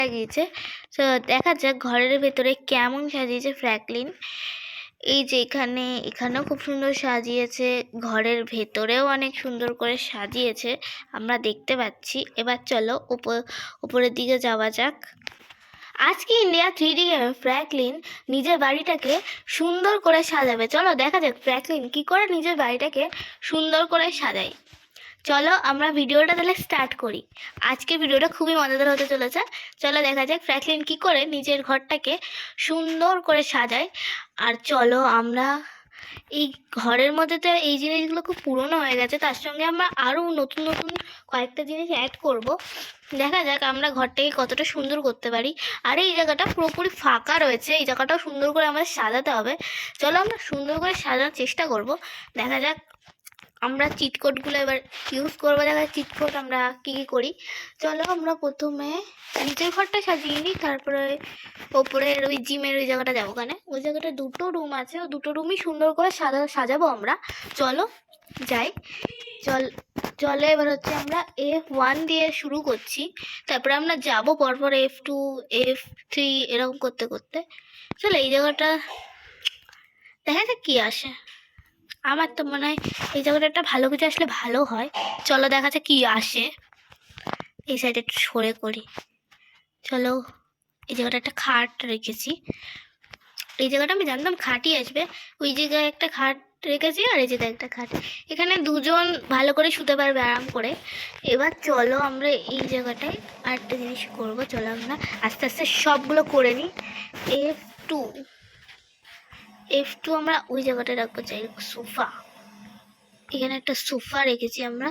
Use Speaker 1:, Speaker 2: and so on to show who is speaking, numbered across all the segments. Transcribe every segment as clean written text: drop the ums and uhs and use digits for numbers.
Speaker 1: লাগিয়েছে। তো দেখা যাক ঘরের ভেতরে কেমন সাজিয়েছে ফ্র্যাঙ্কলিন। এই যে এখানেও খুব সুন্দর সাজিয়েছে, ঘরের ভেতরেও অনেক সুন্দর করে সাজিয়েছে, আমরা দেখতে পাচ্ছি। এবার চলো উপরের দিকে যাওয়া যাক। আজকে ইন্ডিয়া 3D গেমে ফ্র্যাঙ্কলিন নিজের বাড়িটাকে সুন্দর করে সাজাবে। চলো দেখা যাক ফ্র্যাঙ্কলিন কী করে নিজের বাড়িটাকে সুন্দর করে সাজায়। চলো আমরা ভিডিওটা তাহলে স্টার্ট করি। আজকে ভিডিওটা খুবই মজাদার হতে চলেছে। চলো দেখা যাক ফ্র্যাঙ্কলিন কী করে নিজের ঘরটাকে সুন্দর করে সাজায়। আর চলো আমরা এই ঘরের মধ্যে তো এই জিনিসগুলো খুব পুরনো হয়ে গেছে, তার সঙ্গে আমরা আরও নতুন নতুন কয়েকটা জিনিস অ্যাড করব। দেখা যাক আমরা ঘরটাকে কতটা সুন্দর করতে পারি। আর এই জায়গাটা পুরোপুরি ফাঁকা রয়েছে, এই জায়গাটাও সুন্দর করে আমাদের সাজাতে হবে। চলো আমরা সুন্দর করে সাজানোর চেষ্টা করব। দেখা যাক আমরা চিটকোডগুলো এবার ইউজ করবো। দেখা যাক চিটকোড আমরা কী কী করি। চলো আমরা প্রথমে নিচের ঘরটা সাজিয়ে নিই, তারপরে ওপরের ওই জিমের ওই জায়গাটা যাবো। ওখানে ওই জায়গাটা দুটো রুম আছে, ও দুটো রুমই সুন্দর করে সাজাবো আমরা। চলো যাই। চলো এবার হচ্ছে আমরা F1 দিয়ে শুরু করছি, তারপরে আমরা যাব পরপর F2 F3 এরকম করতে করতে। চলো এই জায়গাটা দেখা যাক কী আসে। আমার তো মনে হয় এই জায়গাটা একটা ভালো কিছু আসলে ভালো হয়। চলো দেখা যাক কী আসে। এই সাইডে একটু সরে করি। চলো এই জায়গাটা একটা খাট রেখেছি। এই জায়গাটা আমি জানতাম খাটই আসবে। ওই জায়গায় একটা খাট রেখেছি আর এই জায়গায় একটা খাট। এখানে দুজন ভালো করে শুতে পারবে আরাম করে। এবার চলো আমরা এই জায়গাটায় আরেকটা জিনিস করবো। চলো আমরা আস্তে আস্তে সবগুলো করে নিই। F2 আমরা ওই জায়গাটায় রাখবো। চাই সোফা, এখানে একটা সোফা রেখেছি আমরা।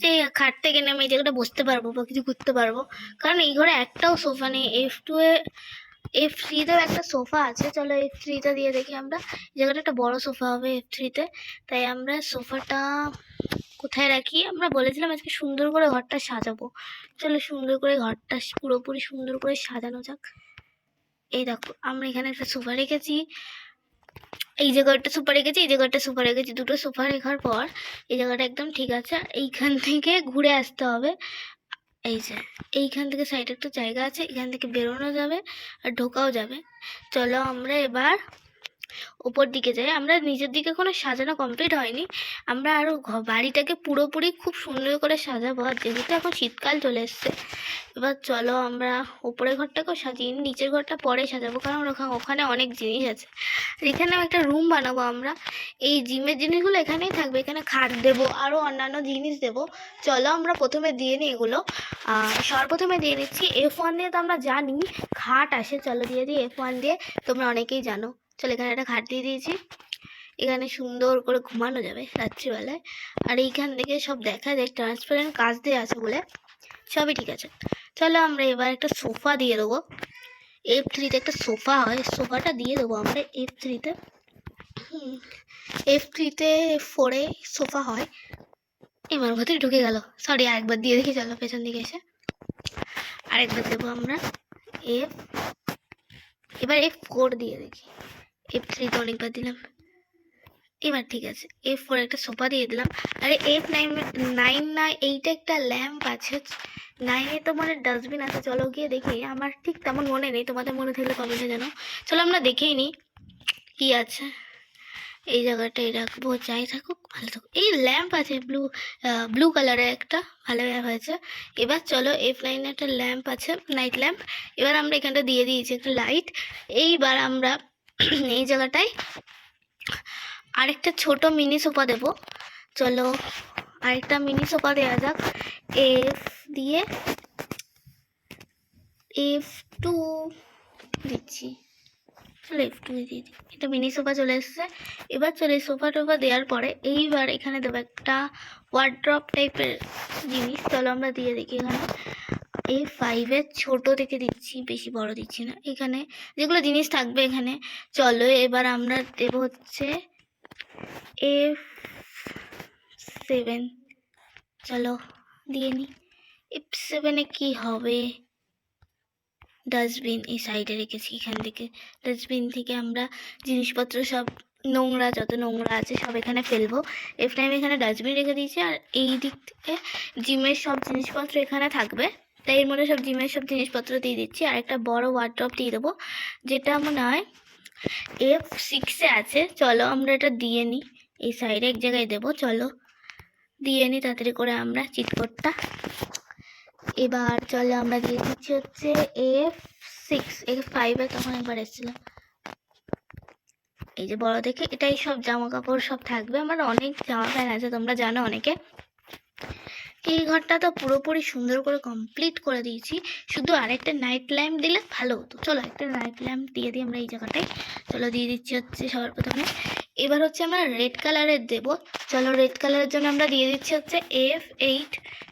Speaker 1: যে খাট থেকে নেমে এই জায়গাটা বসতে পারবো বা কিছু করতে পারবো, কারণ এই ঘরে একটাও সোফা নেই। F3তেও একটা সোফা আছে। চলো F3টা দিয়ে দেখি আমরা। এই জায়গাটা একটা বড় সোফা হবে F3তে, তাই আমরা সোফাটা কোথায় রাখি। আমরা বলেছিলাম আজকে সুন্দর করে ঘরটা সাজাবো। চলো সুন্দর করে ঘরটা পুরোপুরি সুন্দর করে সাজানো যাক। এই দেখো আমরা এখানে একটা সোফা রেখেছি, এই জায়গাটা সোফা রেখেছি, এই জায়গাটা সোফা রেখেছি। দুটো সোফা রেখার পর এই জায়গাটা একদম ঠিক আছে। এইখান থেকে ঘুরে আসতে হবে। এই যে এইখান থেকে সাইডে একটা জায়গা আছে, এখান থেকে বেরোনো যাবে আর ঢোকাও যাবে। চলো আমরা এবার ওপর দিকে যাই। আমরা নিচের দিকে কোনো সাজানো কমপ্লিট হয়নি, আমরা আরও বাড়িটাকে পুরোপুরি খুব সুন্দর করে সাজাবো। আর যেহেতু এখন শীতকাল চলে এসছে, এবার চলো আমরা ওপরের ঘরটাকেও সাজিয়ে নিই, নিচের ঘরটা পরে সাজাবো, কারণ ওখানে অনেক জিনিস আছে। এখানেও একটা রুম বানাবো আমরা। এই জিমের জিনিসগুলো এখানেই থাকবে, এখানে খাট দেবো, আরও অন্যান্য জিনিস দেবো। চলো আমরা প্রথমে দিয়ে নিই এগুলো। সর্বপ্রথমে দিয়ে নিচ্ছি F1 দিয়ে, তো আমরা জানি খাট আসে। চলো দিয়ে দিই F1 দিয়ে, তোমরা অনেকেই জানো। চলো এখানে একটা খাট দিয়ে দিয়েছি, এখানে সুন্দর করে ঘুমানো যাবে রাত্রিবেলায়। আর এইখান থেকে সব দেখা যায়, ট্রান্সপারেন্ট কাচ দিয়ে আছে বলে সবই ঠিক আছে। চলো আমরা এবার একটা সোফা দিয়ে দেবো। F3তে একটা সোফা হয়, সোফাটা দিয়ে দেবো আমরা F3তে। F3তে F4-এ সোফা হয়। এবার ভেতরে ঢুকে গেল, সরি আরেকবার দিয়ে দেখি। চলো পেছন দিকে এসে আরেকবার দেবো আমরা এবার F4 দিয়ে দেখি। F3তে অনেকবার দিলাম, এবার ঠিক আছে। F4 একটা সোফা দিয়ে দিলাম। আরে F9 না, এইটা একটা ল্যাম্প আছে। 9-এ তো মানে ডাস্টবিন আছে, চলো গিয়ে দেখি। আমার ঠিক তেমন মনে নেই, তোমাদের মনে থাকলে কমেন্টে জানাও। চলো আমরা দেখেই নিই কি আছে। এই জায়গাটায় রাখবো, যাই থাকুক ভালো থাকুক। এই ল্যাম্প আছে ব্লু কালারের একটা, ভালো হয়েছে। এবার চলো F9-এ একটা ল্যাম্প আছে, নাইট ল্যাম্প। এবার আমরা এখানটা দিয়ে দিয়েছি একটা লাইট। এইবার আমরা এই জায়গাটায় আরেকটা ছোট মিনি সোফা দেবো। চলো আরেকটা মিনি সোফা দেওয়া যাক। F দিয়ে F2 দিচ্ছি। চলো F2 দিয়ে দিই, এটা মিনি সোফা চলে এসছে। এবার চলো এই সোফা টোফা দেওয়ার পরে এইবার এখানে দেবো একটা ওয়ার্ড্রপ টাইপের জিনিস। চলো আমরা দিয়ে দেখি। এখানে F5-এর ছোটো থেকে দিচ্ছি, বেশি বড় দিচ্ছি না। এখানে যেগুলো জিনিস থাকবে এখানে। চলো এবার আমরা দেবো হচ্ছে F7। চলো দিয়ে নিই। F7-এ কি হবে? ডাস্টবিন এই সাইডে রেখেছি, এখান থেকে ডাস্টবিন থেকে আমরা জিনিসপত্র সব নোংরা, যত নোংরা আছে সব এখানে ফেলবো। F9 এখানে ডাস্টবিন রেখে দিয়েছি, আর এই দিক থেকে জিমের সব জিনিসপত্র এখানে থাকবে। তাই এর মধ্যে সব জিমের সব জিনিসপত্র দিয়ে দিচ্ছি। আর একটা বড় ওয়ার্ড্রপ দিয়ে দেবো, যেটা মনে হয় F6-এ আছে। চলো আমরা এটা দিয়ে নিই, এই সাইডে এক জায়গায় দেবো। চলো দিয়ে নিই তাড়াতাড়ি করে আমরা চিটকোটটা। এবার চলো আমরা দিয়ে দিচ্ছি হচ্ছে F6, F5-এ তখন একবার এসেছিলাম। এই যে বড় দেখে, এটাই সব জামা কাপড় সব থাকবে। আমার অনেক জামা প্যান্ট আছে, তোমরা জানো অনেকে। এই ঘরটা তো পুরোপুরি সুন্দর করে কমপ্লিট করে দিয়েছি, শুধু আরেকটা নাইট ল্যাম্প দিলে ভালো হতো। চলো একটা নাইট ল্যাম্প দিয়ে দিই আমরা এই জায়গাটায়। চলো দিয়ে দিচ্ছি হচ্ছে সবার প্রথমে। এবার হচ্ছে আমরা রেড কালারের দেবো। চলো রেড কালারের জন্য আমরা দিয়ে দিচ্ছি হচ্ছে F8।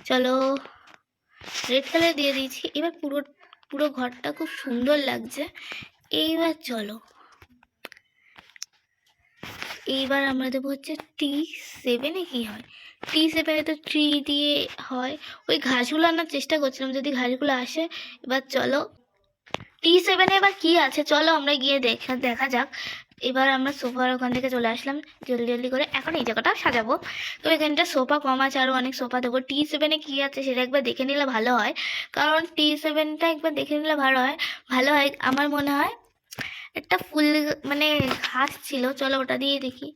Speaker 1: চলো রেড কালার দিয়ে দিয়েছি। এবার পুরো পুরো ঘরটা খুব সুন্দর লাগছে। এইবার চলো এইবার আমরা দেবো হচ্ছে T7-এ কি হয়, T7-এ তো ট্রি দিয়ে হয়। ওই ঘাসগুলো আনার চেষ্টা করছিলাম, যদি ঘাসগুলো আসে। এবার চলো T7-এ এবার কি আছে চলো আমরা গিয়ে দেখা যাক। এবার আমরা সোফার ওখান থেকে চলে আসলাম জলদি জলদি করে। এখন এই জায়গাটা সাজাবো, তো এখানটা সোফা কম আছে, আরও অনেক সোফা দেবো। T7-এ কী আছে সেটা একবার দেখে নিলে ভালো হয়, কারণ T7-টা একবার দেখে নিলে ভালো হয় আমার মনে হয়। একটা ফুল মানে ঘাস ছিল, চলো ওটা দিয়ে দেখি।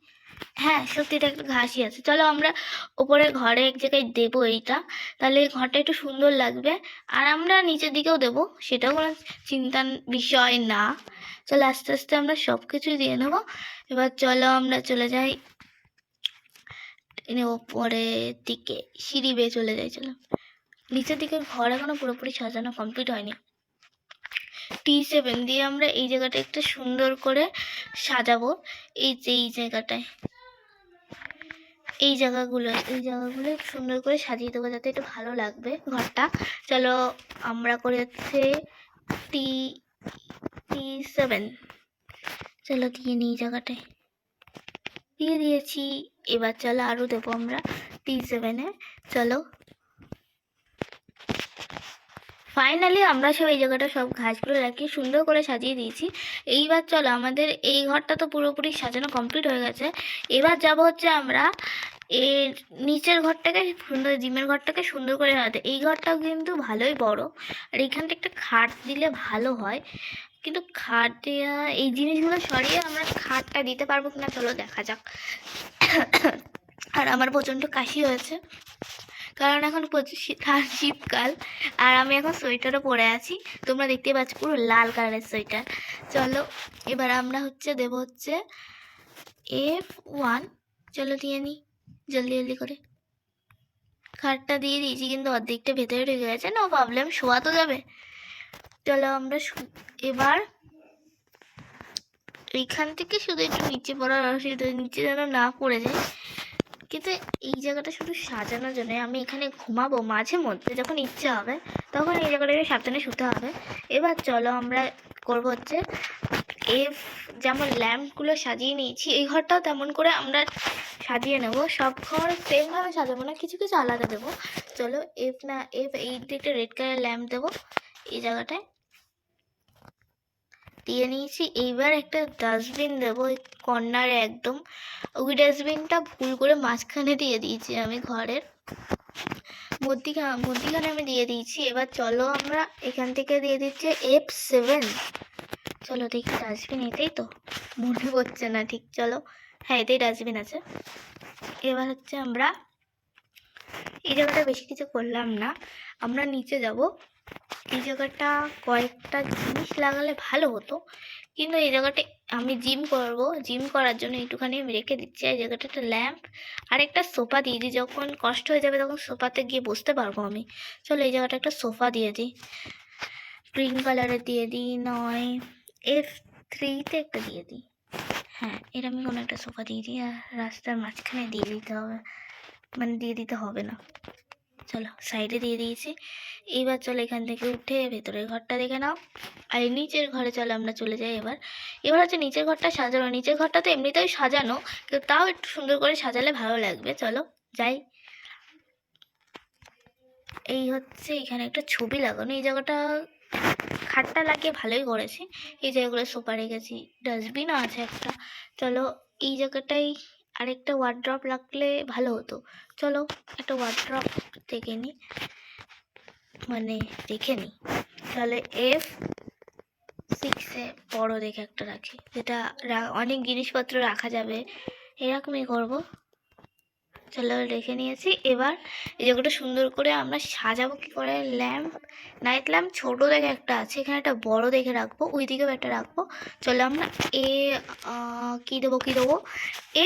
Speaker 1: হ্যাঁ সত্যি এটা একটা ঘাসই আছে। চলো আমরা ওপরে ঘরে এক জায়গায় দেবো এইটা, তাহলে ঘরটা একটু সুন্দর লাগবে। আর আমরা নিচের দিকেও দেবো, সেটাও কোনো চিন্তার বিষয় না। চলো আস্তে আস্তে আমরা সব কিছুই দিয়ে নেবো। এবার চলো আমরা চলে যাই ওপরের দিকে, সিঁড়ি বেয়ে চলে যাই। চলো নিচের দিকের ঘর এখনো পুরোপুরি সাজানো কমপ্লিট হয়নি। T7 দিয়ে আমরা এই জায়গাটা একটু সুন্দর করে সাজাবো। এই যে এই জায়গাটায় এই জায়গাগুলো সুন্দর করে সাজিয়ে দেবো, যাতে একটু ভালো লাগবে ঘরটা। চলো আমরা করে হচ্ছে T7। চলো দিয়ে নিই জায়গাটায়, দিয়ে দিয়েছি। এবার চলো আরও দেবো আমরা T7-এ। চলো ফাইনালি আমরা সব এই জায়গাটা সব ঘাসগুলো রাখিয়ে সুন্দর করে সাজিয়ে দিয়েছি। এইবার চলো আমাদের এই ঘরটা তো পুরোপুরি সাজানো কমপ্লিট হয়ে গেছে। এবার যাব হচ্ছে আমরা এর নিচের ঘরটাকে সুন্দর, জিমের ঘরটাকে সুন্দর করে সাজাতে। এই ঘরটাও কিন্তু ভালোই বড়, আর এইখানটা একটা খাট দিলে ভালো হয়, কিন্তু খাট দেওয়া এই জিনিসগুলো সরিয়ে আমরা খাটটা দিতে পারবো কিনা চলো দেখা যাক। আর আমার প্রচণ্ড কাশি হয়েছে, কারণ এখন শীতকাল, আর আমি এখন সোয়েটারও পরে আছি। তোমরা দেখতে পাচ্ছ পুরো লাল কালারের সোয়েটার। চলো এবার আমরা হচ্ছে দেবো হচ্ছে F1। চলো দিয়ে নিই জলদি জলদি করে। খাটটা দিয়ে দিয়েছি, কিন্তু অর্ধেকটা ভেতরে ঢুকে গেছে। নো প্রবলেম, শোয়া তো যাবে। চলো আমরা এবার এইখান থেকে শুধু একটু নিচে পড়ার অসুবিধা, নিচে যেন না পড়ে যায়। কিন্তু এই জায়গাটা শুধু সাজানোর জন্য, আমি এখানে ঘুমাবো মাঝে মধ্যে যখন ইচ্ছা হবে, তখন এই জায়গাটাকে সাবধানে শুতে হবে। এবার চলো আমরা করবো হচ্ছে যেমন ল্যাম্পগুলো সাজিয়ে নিয়েছি, এই ঘরটাও তেমন করে আমরা সাজিয়ে নেব। সব ঘর সেমভাবে সাজাবো না, কিছু কিছু আলাদা দেবো। চলো F8 একটা রেড কালার ল্যাম্প দেবো এই জায়গাটায়, দিয়ে নিয়েছি। এইবার একটা ডাস্টবিন দেবো ওই কর্নারে একদম। ওই ডাস্টবিনটা ভুল করে মাঝখানে দিয়ে দিয়েছি আমি, ঘরের মধ্যিখানে আমি দিয়ে দিয়েছি। এবার চলো আমরা এখান থেকে দিয়ে দিচ্ছি F7। চলো দেখি ডাস্টবিন এতেই তো, মনে পড়ছে না ঠিক। চলো হ্যাঁ এতেই ডাস্টবিন আছে। এবার হচ্ছে আমরা এই জায়গাটা বেশি কিছু করলাম না, আমরা নিচে যাব। এই জায়গাটা কয়েকটা জিনিস লাগালে ভালো হতো, কিন্তু এই জায়গাটা আমি জিম করব, জিম করার জন্য একটুখানি আমি রেখে দিচ্ছি। এই জায়গাটা একটা ল্যাম্প আর একটা সোফা দিয়ে দিই, যখন কষ্ট হয়ে যাবে তখন সোফাতে গিয়ে বসতে পারবো আমি। চলো এই জায়গাটা একটা সোফা দিয়ে দিই, গ্রিন কালারের দিয়ে দিই, নয় F3-তে একটা দিয়ে দিই। হ্যাঁ এরকমই কোনো একটা সোফা দিয়ে দিই, আর রাস্তার মাঝখানে দিয়ে দিতে হবে না। চলো সাইডে দিয়ে দিয়েছি। এইবার চলো এখান থেকে উঠে ভেতরের ঘরটা দেখে নাও, আর নিচের ঘরে চলো আমরা চলে যাই। এবার হচ্ছে নিচের ঘরটা সাজানো। নিচের ঘরটা তো এমনিতেই সাজানো, কিন্তু তাও একটু সুন্দর করে সাজালে ভালো লাগবে। চলো যাই। এই হচ্ছে এখানে একটা ছবি লাগানো, এই জায়গাটা খাটটা লাগিয়ে ভালোই করেছি। এই জায়গাগুলো সোফা রেখেছি, ডাস্টবিনও আছে একটা। চলো এই জায়গাটাই আরেকটা ওয়ার্ড্রপ রাখলে ভালো হতো। চলো একটা ওয়ার্ড্রপ থেকে নিই। মানে রেখে নিই। তাহলে F6-এ বড় দেখে একটা রাখি, যেটা অনেক জিনিসপত্র রাখা যাবে, এরকমই করবো। চলো রেখে নিয়েছি। এবার এই জায়গাটা সুন্দর করে আমরা সাজাবো কি করে। নাইট ল্যাম্প ছোট দেখে একটা আছে, এখানে একটা বড় দেখে রাখবো, ওই দিকেও একটা রাখবো। চলো আমরা কি দেবো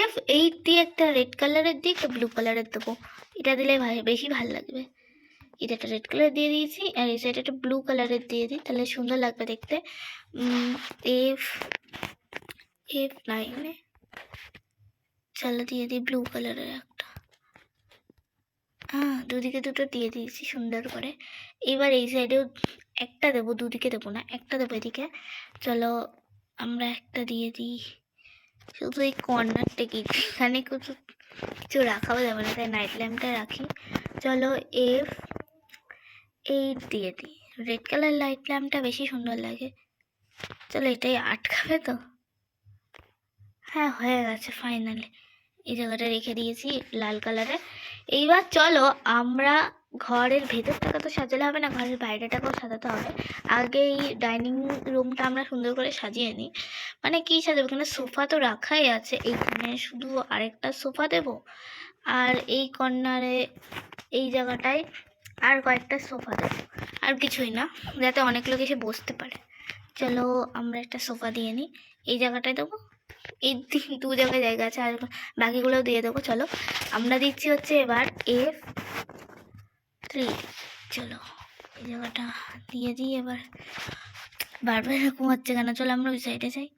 Speaker 1: F8 দিয়ে একটা রেড কালারের দিয়ে একটা ব্লু কালারের দেবো। এটা দিলে বেশি ভালো লাগবে। এটা একটা রেড কালার দিয়ে দিয়েছি, আর এই সাইডে একটা ব্লু কালারের দিয়ে দিই, তাহলে সুন্দর লাগবে দেখতে। F9-এ চলো দিয়ে দিই ব্লু কালারের একটা। দুদিকে দুটো দিয়ে দিয়েছি সুন্দর করে। এবার এই সাইডেও একটা দেবো, দুদিকে দেবো না, একটা দেবো এদিকে। চলো আমরা একটা দিয়ে দিই, শুধু এই কর্নারটা কি, এখানে কিছু রাখাও যাবে না, তাই নাইট ল্যাম্পটা রাখি। চলো F8 দিয়ে দিই। রেড কালার লাইট ল্যাম্পটা বেশি সুন্দর লাগে। চলো এটাই আটকাবে তো। হ্যাঁ হয়ে গেছে ফাইনালি। এই জায়গাটা রেখে দিয়েছি লাল কালারের। এইবার চলো আমরা ঘরের ভেতরটাকে তো সাজালে হবে না, ঘরের বাইরেটাকেও সাজাতে হবে। আগে এই ডাইনিং রুমটা আমরা সুন্দর করে সাজিয়ে নিই। মানে কি সাজাবো, এখানে সোফা তো রাখাই আছে, এইখানে শুধু আরেকটা সোফা দেব, আর এই কর্নারে এই জায়গাটায় আর কয়েকটা সোফা দেবো, আর কিছুই না, যাতে অনেক লোক এসে বসতে পারে। চলো আমরা একটা সোফা দিয়ে নিই, এই জায়গাটায় দেবো। এই দু জায়গায় জায়গা আছে, আর বাকিগুলোও দিয়ে দেবো। চলো আমরা দিচ্ছি হচ্ছে এবার F3। চলো এই জায়গাটা দিয়ে দিই। এবার বারবার এরকম হচ্ছে কেন, চলো আমরা ওই সাইডে যাই।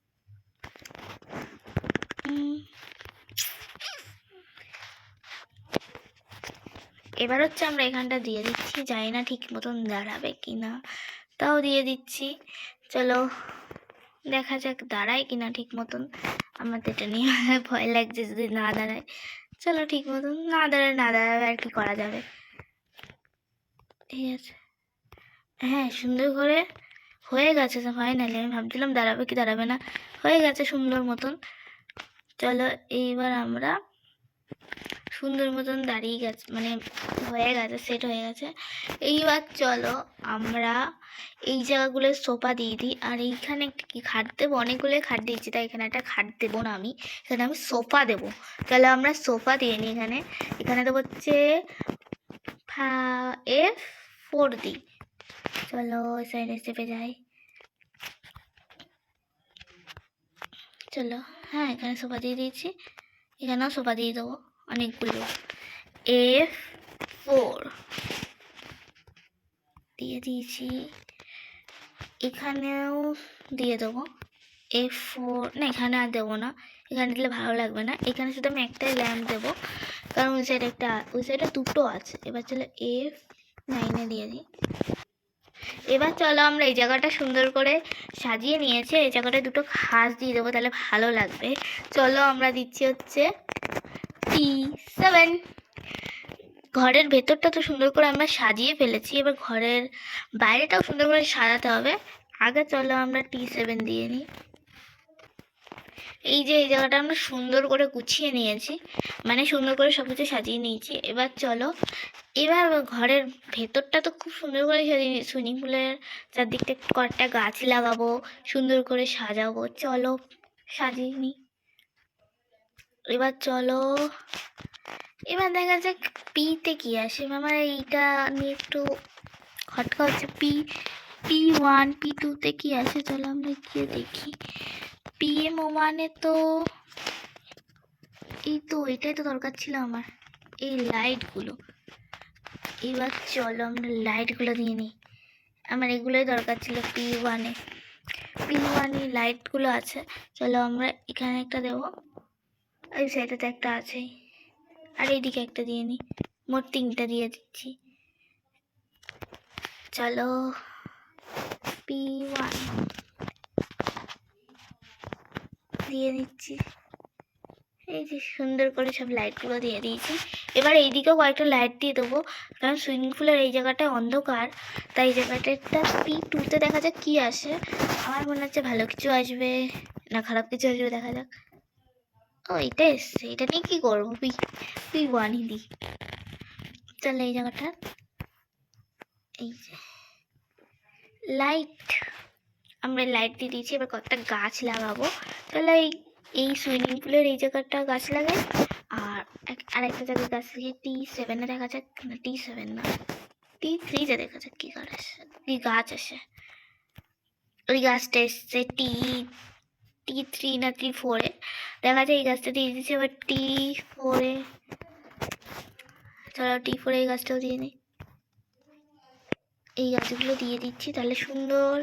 Speaker 1: এবার হচ্ছে আমরা এখানটা দিয়ে দিচ্ছি, জানি না ঠিক মতন দাঁড়াবে কি না, তাও দিয়ে দিচ্ছি। চলো দেখা যাক দাঁড়ায় কিনা ঠিক মতন। আমার তো এটা নিয়ে ভয় লাগছে যদি না দাঁড়ায়। চলো ঠিক মতন না দাঁড়াবে আর কি করা যাবে। ঠিক আছে, হ্যাঁ সুন্দর করে হয়ে গেছে তো ফাইনালি। আমি ভাবছিলাম দাঁড়াবে কি দাঁড়াবে না, হয়ে গেছে সুন্দর মতন। চলো এইবার আমরা সুন্দর মতন দাঁড়িয়ে গেছে, মানে হয়ে গেছে, সেট হয়ে গেছে। এইবার চলো আমরা এই জায়গাগুলো সোফা দিয়ে দিই। আর এইখানে একটা কি খাট দেবো, অনেকগুলো খাট দিয়েছি, তাই এখানে একটা খাট দেবো না, এখানে আমি সোফা দেবো। তাহলে আমরা সোফা দিয়ে নিই। এখানে দেবো হচ্ছে F4 দিই। চলো ওই সাইডে চেপে যাই। চলো হ্যাঁ এখানে সোফা দিয়ে দিয়েছি, এখানেও সোফা দিয়ে দেবো অনেকগুলো। F4 দিয়ে দিয়েছি, এখানেও দিয়ে দেবো F4। না এখানে আর দেবো না, এখানে দিলে ভালো লাগবে না, এখানে শুধু আমি একটাই ল্যাম্প দেবো, কারণ ওই সাইডে দুটো আছে। এবার চলো F9-এ দিয়ে দিই। এবার চলো আমরা এই জায়গাটা সুন্দর করে সাজিয়ে নিয়েছি, এই জায়গাটায় দুটো ঘাস দিয়ে দেবো, তাহলে ভালো লাগবে। চলো আমরা দিচ্ছি হচ্ছে T7। ঘরের ভেতরটা তো সুন্দর করে আমরা সাজিয়ে ফেলেছি, এবার ঘরের বাইরেটাও সুন্দর করে সাজাতে হবে। আগে চলো আমরা T7 দিয়ে নিই। এই জায়গাটা আমরা সুন্দর করে গুছিয়ে নিয়েছি, মানে সুন্দর করে সব কিছু সাজিয়ে নিয়েছি। এবার চলো এবার ঘরের ভেতরটা তো খুব সুন্দর করে সাজিয়ে, সুইমিং পুলের চারদিকটা কয়েকটা গাছ লাগাবো, সুন্দর করে সাজাবো। চলো সাজিয়ে নিই। এবার চলো এবার দেখা যাক পিতে কি আসে। আমার এইটা নিয়ে একটু খটকা হচ্ছে। P1 P2-তে কি আসে, চলো আমরা গিয়ে দেখি। PM1-এ তো এটাই তো দরকার ছিল আমার, এই লাইটগুলো। এবার চলো আমরা লাইটগুলো দিয়ে নিই, আমার এগুলোই দরকার ছিল। P1-এ লাইটগুলো আছে, চলো আমরা এখানে একটা দেবো, এই সাইডেতে একটা আছেই, আর এইদিকে একটা দিয়ে নিই, মোট 3টা দিয়ে দিচ্ছি। চলো P1 দিয়ে দিচ্ছি, এই যে সুন্দর করে সব লাইটগুলো দিয়ে দিয়েছি। এবার এইদিকেও কয়েকটা লাইট দিয়ে দেবো, কারণ সুইমিং পুলের এই জায়গাটা অন্ধকার, তাই এই জায়গাটা একটা P2-তে দেখা যাক কি আসে। আমার মনে হচ্ছে ভালো কিছু আসবে না খারাপ কিছু আসবে, দেখা যাক। ও এটা এসছে, এটা নিয়ে কী করবো, P1-ই দিই। চলো এই জায়গাটা এই যে লাইট, আমরা লাইট দিয়ে দিয়েছি। এবার কয়েকটা গাছ লাগাবো। তাহলে এই সুইমিং পুলের এই জায়গাটা গাছ লাগাই, আর আরেকটা জায়গায় গাছ লাগিয়ে T7-এ দেখা যাক, না T7 না, T3-তে দেখা যাক কি গাছ আসে, কি গাছ আসে। ওই গাছটা এসছে T3 না T4-এ দেখা যায়। এই গাছটা দিয়ে দিচ্ছি। এবার T4-এ, চলো T4-এ এই গাছটাও দিয়ে নিই। এই গাছগুলো দিয়ে দিচ্ছি, তাহলে সুন্দর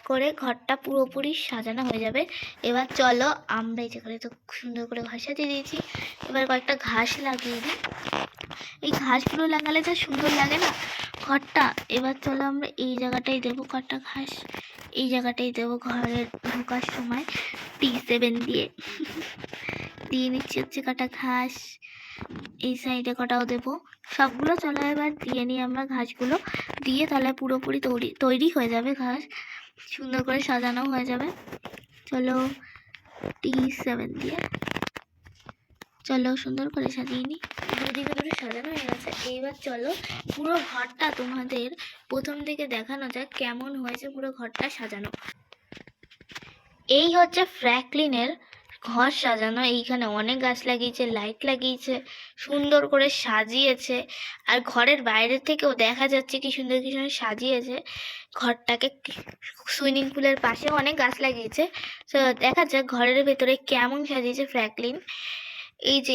Speaker 1: করে ঘরটা পুরোপুরি সাজানো হয়ে যাবে। এবার চলো আমরা এই জায়গায় তো সুন্দর করে ঘর সাজিয়ে দিয়েছি, এবার কয়েকটা ঘাস লাগিয়ে দিই। এই ঘাসগুলো লাগালে যা সুন্দর লাগে না ঘরটা। এবার চলো আমরা এই জায়গাটাই দেবো কয়েকটা ঘাস, এই জায়গাটাই দেবো ঘরের ঢোকার সময় T7 দিয়ে দিয়ে নিচ্ছি হচ্ছে কটা ঘাস। এই সাইডে কটাও দেবো, সবগুলো চলো এবার দিয়ে নিই আমরা ঘাসগুলো দিয়ে, তাহলে পুরোপুরি তৈরি হয়ে যাবে ঘাস, সুন্দর করে সাজানো হয়ে যাবে। চলো T7 দিয়ে চলো সুন্দর করে সাজিয়ে নিই। দুদিকে দুটো সাজানো হয়ে গেছে। এইবার চলো পুরো ঘরটা তোমাদের প্রথম থেকে দেখানো যাক কেমন হয়েছে পুরো ঘরটা সাজানো। এই হচ্ছে ফ্র্যাঙ্কলিনের ঘর সাজানো। এইখানে অনেক গাছ লাগিয়েছে, লাইট লাগিয়েছে, সুন্দর করে সাজিয়েছে। আর ঘরের বাইরে থেকেও দেখা যাচ্ছে কি সুন্দর কি সুন্দর সাজিয়েছে ঘরটাকে। সুইমিং পুলের পাশেও অনেক গাছ লাগিয়েছে। তো দেখা যাক ঘরের ভেতরে কেমন সাজিয়েছে ফ্র্যাঙ্কলিন। এই যে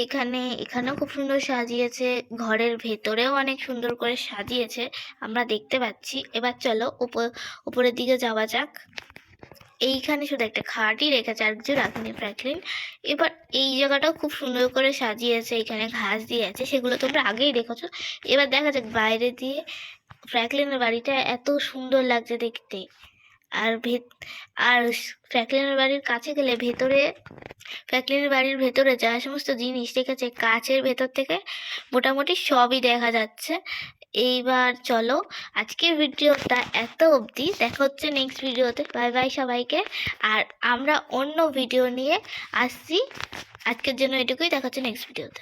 Speaker 1: এখানেও খুব সুন্দর সাজিয়েছে, ঘরের ভেতরেও অনেক সুন্দর করে সাজিয়েছে, আমরা দেখতে পাচ্ছি। এবার চলো উপরের দিকে যাওয়া যাক। এইখানে শুধু একটা খাটই রেখেছে, আর কিছু রাখেনি ফ্র্যাঙ্কলিন। এবার এই জায়গাটাও খুব সুন্দর করে সাজিয়েছে, এখানে ঘাস দিয়ে আছে, সেগুলো তোমরা আগেই দেখেছো। এবার দেখা যাক বাইরে দিয়ে ফ্র্যাঙ্কলিনের বাড়িটা এত সুন্দর লাগছে দেখতে। আর ফ্র্যাঙ্কলিনের বাড়ির কাছে গেলে ফ্র্যাঙ্কলিনের বাড়ির ভেতরে যা সমস্ত জিনিস রেখেছে কাচের ভেতর থেকে মোটামুটি সবই দেখা যাচ্ছে। এইবার চলো আজকের ভিডিওটা এত অবধি, দেখা হচ্ছে নেক্সট ভিডিওতে। বাই বাই সবাইকে। আর আমরা অন্য ভিডিও নিয়ে আসছি, আজকের জন্য এটুকুই, দেখা হচ্ছে নেক্সট ভিডিওতে।